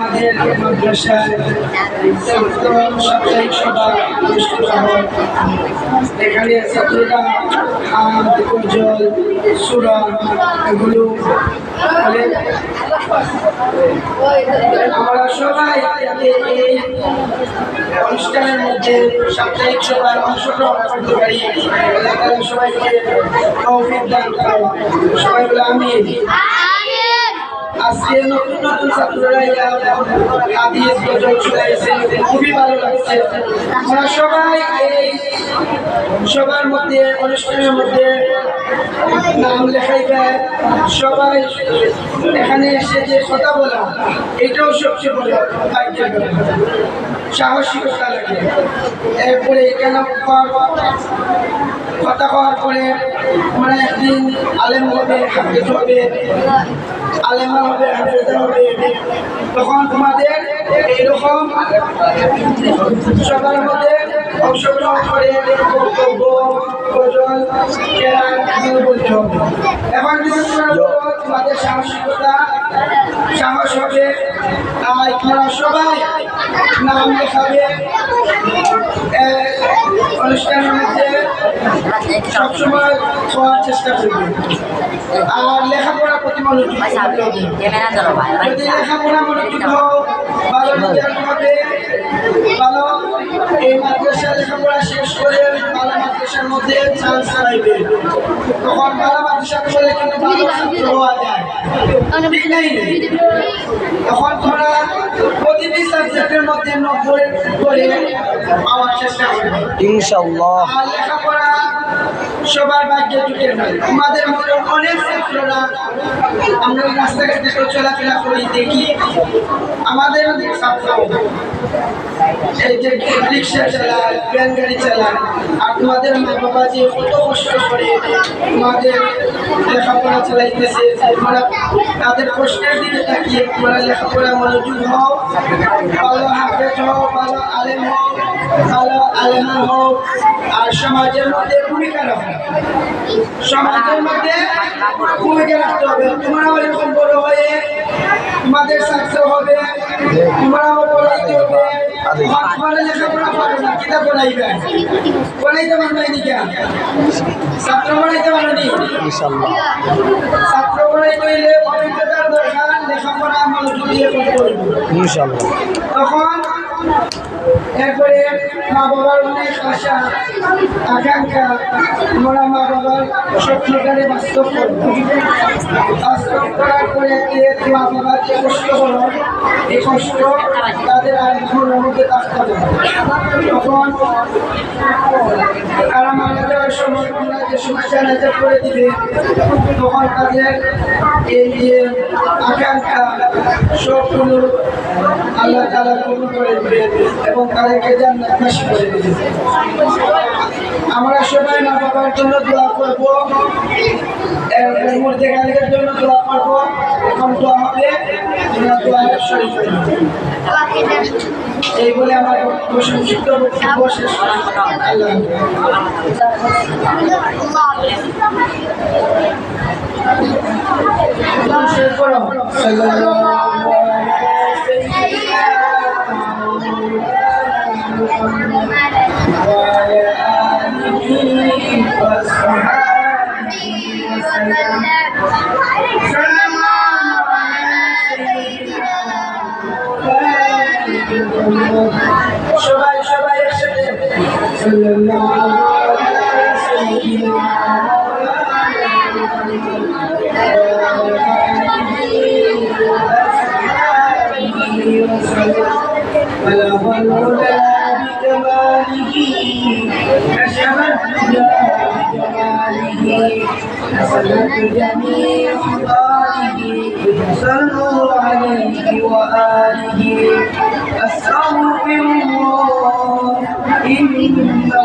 আমাদের মাদ্রাসায় সাপ্তাহিক সভা অনুষ্ঠিত হয়। এখানে ছাত্ররা জল সুরা এগুলো বলে। আমরা সবাই এই অনুষ্ঠানের মধ্যে সাপ্তাহিক সভায় অংশগ্রহণ করতে পারি। সবাইকে তৌফিক দান করেন। সবাই বলে আমিন। আজকে নতুন নতুন ছাত্ররা হাদিস গজল শুনাইছে, খুবই ভালো লাগছে। আমরা সবাই এই সবার মধ্যে অনুষ্ঠানের মধ্যে নাম লেখাইবে, সবাই এখানে এসে যে কথা বলা এটাও সবচেয়ে বড় ভাগ্যের সাহসিকতা লাগে। এরপরে এখানে কথা হওয়ার পরে আমরা একদিন আলেম হবে, হাফেজ হবে, আলেমা হবে, হাফেজা হবে। তখন তোমাদের এইরকম সবার মধ্যে অংশগ্রহণ করে বক্তব্য গজল বলতে হবে। এখন যদি তোমাদের সাহসিকতা সাহস হবে, তোমরা সবাই নাম লেখাবে। অনুষ্ঠানের মধ্যে সবসময় হওয়ার চেষ্টা করবে। আর লেখাপড়ার প্রতি মনোযোগ যদি লেখাপড়া মনোযোগ হও, ভালো রেজাল্ট হবে, ভালো এই মাদ্রাসা লেখাপড়া শেষ করে ভালো মাদ্রাসার মধ্যে চান্স পাইবে। তখন ভালো মাদ্রাসা করলে কিন্তু ভালো ছাত্র হওয়া যায়, ঠিক নাই? তখন তোমরা প্রতিটি সাবজেক্টের মধ্যে 90 করে পাওয়ার চেষ্টা করবে ইনশাআল্লাহ। আর লেখাপড়া সবার ভাগ্যে জুটে নয়। আমাদের মতো অনেক ছাত্ররা আমরা রাস্তাঘাটে চলাফেরা করি, দেখি আমাদের অনেক ছাত্র এই যে রিক্সা চালায়, ভ্যান গাড়ি চালায়। আর তোমাদের মা বাবা যে কত কষ্ট করে তোমাদের লেখাপড়া চালাইতেছে, তোমরা তাদের কষ্টের দিকে তাকিয়ে তোমরা লেখাপড়া মনোযোগ হও, ভালো হাফেজ হও, ভালো আলেম হও, ভালো আলেমা হোক। আর সমাজের মধ্যে ভূমিকা রাখো, সমাজের মধ্যে ভূমিকা রাখতে হবে। তোমরাও এরকম বড় হয়ে তোমাদের ছাত্র হবে, তোমরাও পড়াইতে হবে। লেখাপড়া পারো না, কিতাব পড়াইবে, পড়াইতে পারবে নি কেন? ছাত্র পড়াইতে পারো নি? ছাত্র পড়াইতে হইলে অভিজ্ঞতার দরকার, লেখাপড়া মনোযোগ দিয়ে করতে হবে ইনশাআল্লাহ। তখন এরপরে মা বাবার অনেক আশা আকাঙ্ক্ষা, আমরা মা বাবার স্বপ্নটারে বাস্তব করবো। বাস্তব করার পরে মা বাবার যে কষ্ট হলো, এই কষ্ট তাদের আর মনের মধ্যে থাকতে হবে। তখন তারা মারা যাওয়ার সময় তোমরা যে সময় জানাজা করে দিবে, তখন তাদের এই যে আকাঙ্ক্ষা সবগুলো আল্লাহ তাআলা পূর্ণ করে দেবে এবং তাদেরকে জান্নাতবাসী করে দেবে। আমরা সবাই মা বাবার জন্য দোয়া করব, মুর্দেগানদের জন্য দোয়া করব। এখন দোয়া হবে, তোমরা দোয়ায় শরীক হয়ে যাবে। এই বলে আমার সংক্ষিপ্ত বক্তব্য শেষ। আল্লাহ সবাই সবাই একসাথে جميع خطائه صلوا عليه وآله أستغفر الله إن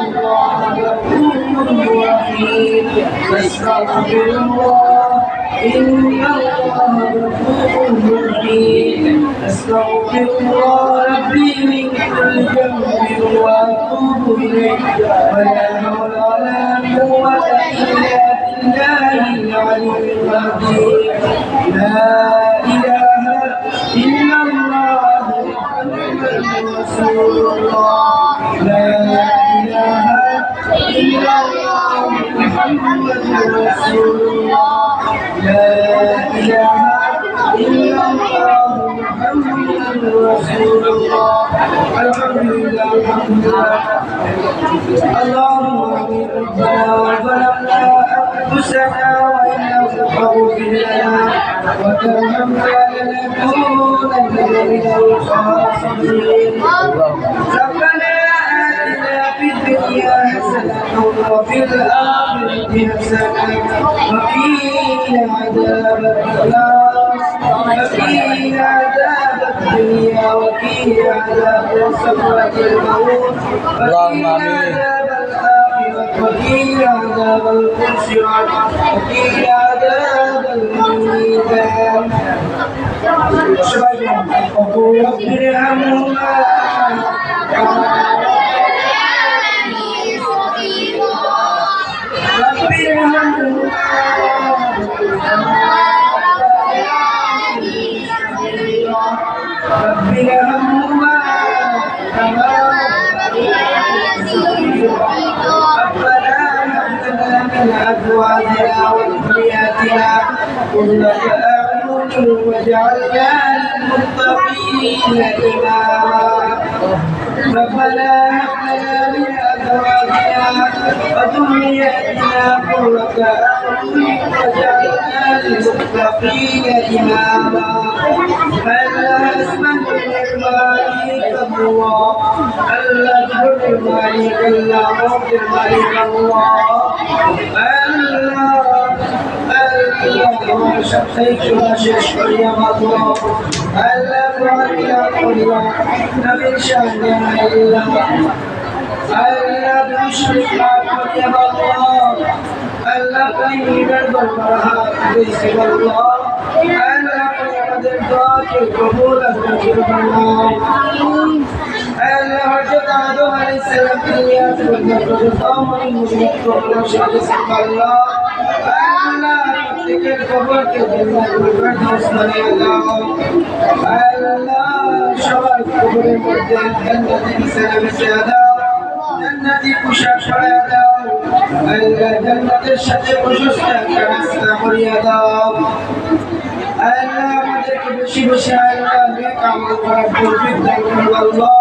الله غفور رحيم أستغفر الله إن الله غفور رحيم أستغفر الله ربي من كل ذنب وأتوب إليه ولا حول ولا قوة إلا بالله العلي العظيم لا إله إلا الله رسول الله الحمد لله الحمد لله اللهم آمين ربنا ظلمنا أنفسنا وإن لم تغفر لنا وترحمنا لنكونن من الخاسرين ربنا آتنا في الدنيا حسنة وفي الآخرة حسنة وقنا عذاب النار وقنا عذاب الدنيا وقنا عذاب سكرة الموت وقنا عذاب الآخرة وقنا عذاب الحشرات وقنا عذاب الميزان رب ارحمهما أزواجنا وذرياتنا قرة أعين واجعلنا للمتقين إماما ربنا هب لنا من أزواجنا وذرياتنا قرة أعين واجعلنا للمتقين إماما ألا أسمن مالك الله ألا تبر مالك الله مغفر مالك الله Allah şapkayı şaşış kariya Allah Allah kuarya Allah Nabi şahane Allah Allah düşrikla kariya Allah Allah kayıber barha desi Allah Allah kayıber dua ke kabul akir Allah Allah Hazrat Adam aleyhisselam kıyat ve tamamı muzmut Allah şahane Allah Allah Tiket cover ke jannat firdaus bane Allah সবাই কবরের মধ্যে জান্নাতি বিছানা বিছিয়ে দাও জান্নাতি পোশাক পরিয়ে দাও আল্লাহ জান্নাতের সাথে প্রশস্ত একটা রাস্তা করিয়ে দাও আল্লাহ আমাদেরকে বেশি বেশি আল্লাহ নেক আমল করার তৌফিক দান করুন আল্লাহ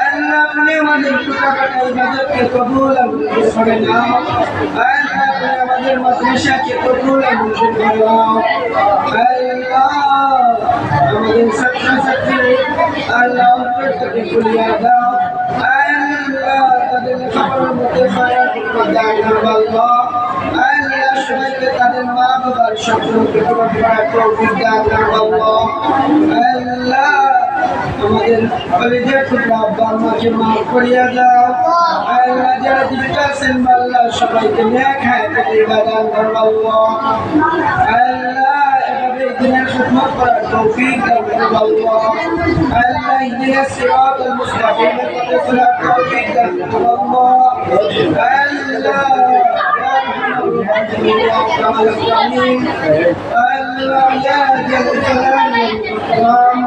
আল্লাহ আপনি আমাদের টাকাটা ইবাদতকে কবুল করে নাও আল্লাহ আপনি আমাদের মাদ্রাসাকে কবুল করে নাও আল্লাহ আমাদের ছাত্রছাত্রী আল্লাহ অন্তরকে খুলিয়ে দাও আল্লাহ তাদের লেখাপড়ার মধ্যে মায়া দান করো আল্লাহ আল্লাহ সবাইকে তাদের মা বাবার স্বপ্নকে পূরণ করার তৌফিক দান করো আল্লাহ আল্লাহ আমাদের কলেজের টুকরা আব্বা মাকে মাফ করিয়া দাও আল্লাহ যারা জীবিত আছেন আল্লাহ সবাইকে নেক হায়াতে দান করো আল্লাহ আল্লাহ এভাবে দিনের খিদমত করার তৌফিক দান করো আল্লাহ আল্লাহ ইহদিনা সিরাতাল মুস্তাকিম পথে চলার তৌফিক দান করো আল্লাহ আল্লাহ الله يا ذا الجلال والإكرام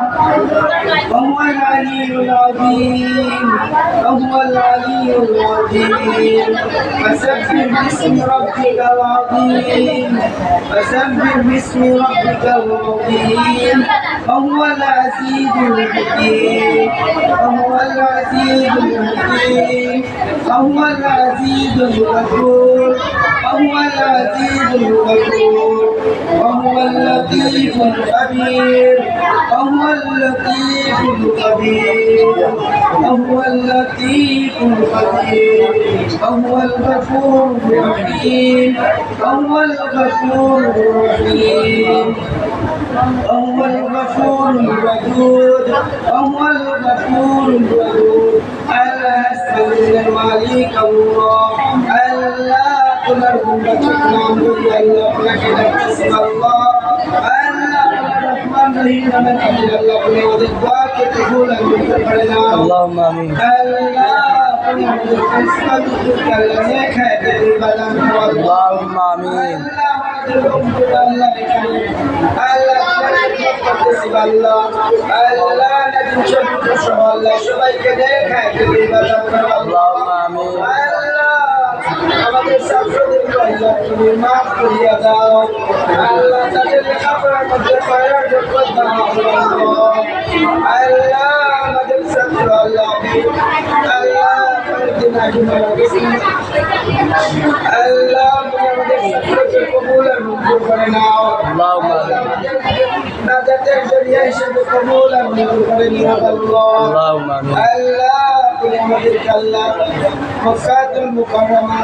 وهو العلي العظيم وهو العلي العظيم فسبح باسم ربك العظيم فسبح باسم ربك العظيم وهو العزيز الحكيم وهو العزيز الحكيم وهو العزيز الغفور وهو العزيز الغفور وهو اللطيف الخبير وهو اللطيف الخبير وهو اللطيف الخبير وهو الغفور الرحيم وهو الغفور الرحيم وهو الغفور الودود وهو الغفور الودود ألا أسأل المالك الله ألا قل ارحم بكم الله لك بسم الله ألا قل الرحمن الرحيم من أجل الله قل وذكواك تقول اللهم آمين ألا قل اسمك لك اللهم آمين সবাইকে দেখায় আমাদের ছাত্রদেরকে আল্লাহ তুমি মাফ করিয়া দাও আল্লাহ তাদের লেখাপড়ার মধ্যে করার যোগ্যতা দাও আল্লাহ দিন আগে মারা গেছি আল্লাহ তুমি আমাদের সকলকে কবুল আর মঞ্জুর করে নাও اللهم নাজাতের জরিয়া হিসেবে কবুল আর মঞ্জুর করে নিও আল্লাহ اللهم آمين আল্লাহ তুমি আমাদেরকে আল্লাহ মক্কাতুল মুকাররমা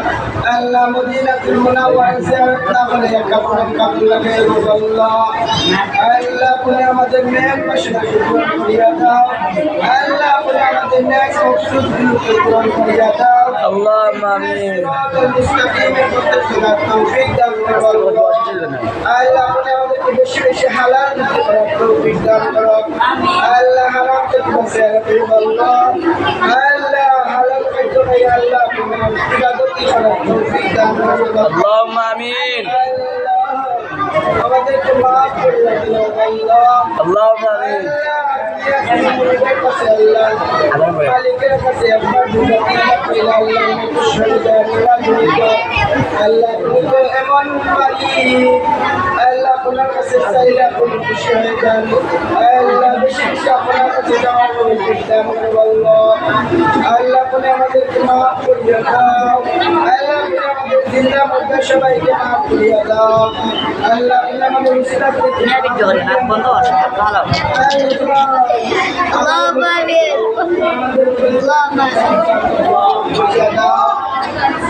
আল্লাহ মদিনাতুল মুনাওয়ারা জিয়ারত না করে একা পরম কাবুল লাগাই আল্লাহ আল্লাহ তুমি আমাদের নেক বাসনা পূরণ করিয়া দাও আল্লাহ তুমি আমাদের নেক মকসুদ পূরণ করিয়া দাও اللهم آمين মুস্তাকিমের মধ্যে চলার তৌফিক দান করো আল্লাহ তুমি আমাদেরকে বেশি বেশি হালাল রিজিক করার তৌফিক দান করো আল্লাহ হারাম থেকে বাঁচিয়ে রাখো আল্লাহ আল্লাহ হালাল খাদ্য খাই আল্লাহ তুমি ইবাদত করার তৌফিক দান করো اللهم آمين আমাদেরকে মাফ করে দিও আল্লাহ اللهم آمين মালিকের কাছে একবার আল্লাহ তুমি তো এমন মালিক আল্লাহ আপনার কাছে চাইলে আপনি খুশি হয়ে যান আল্লাহ বেশি বেশি আপনার কাছে যাওয়ার দান করবো আল্লাহ আপনি আমাদেরকে মাফ করিয়া দাও আল্লাহ আপনি আমাদের জিন্দা মধ্যে সবাইকে মাফ করিয়া দাও আল্লাহ আপনি আমাদের ইসলাম اللهم آمين اللهم آمين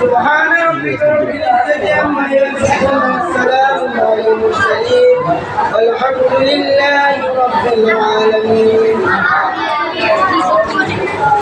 سبحان ربك رب العزة عما يصفون والسلام على المرسلين والحمد لله رب العالمين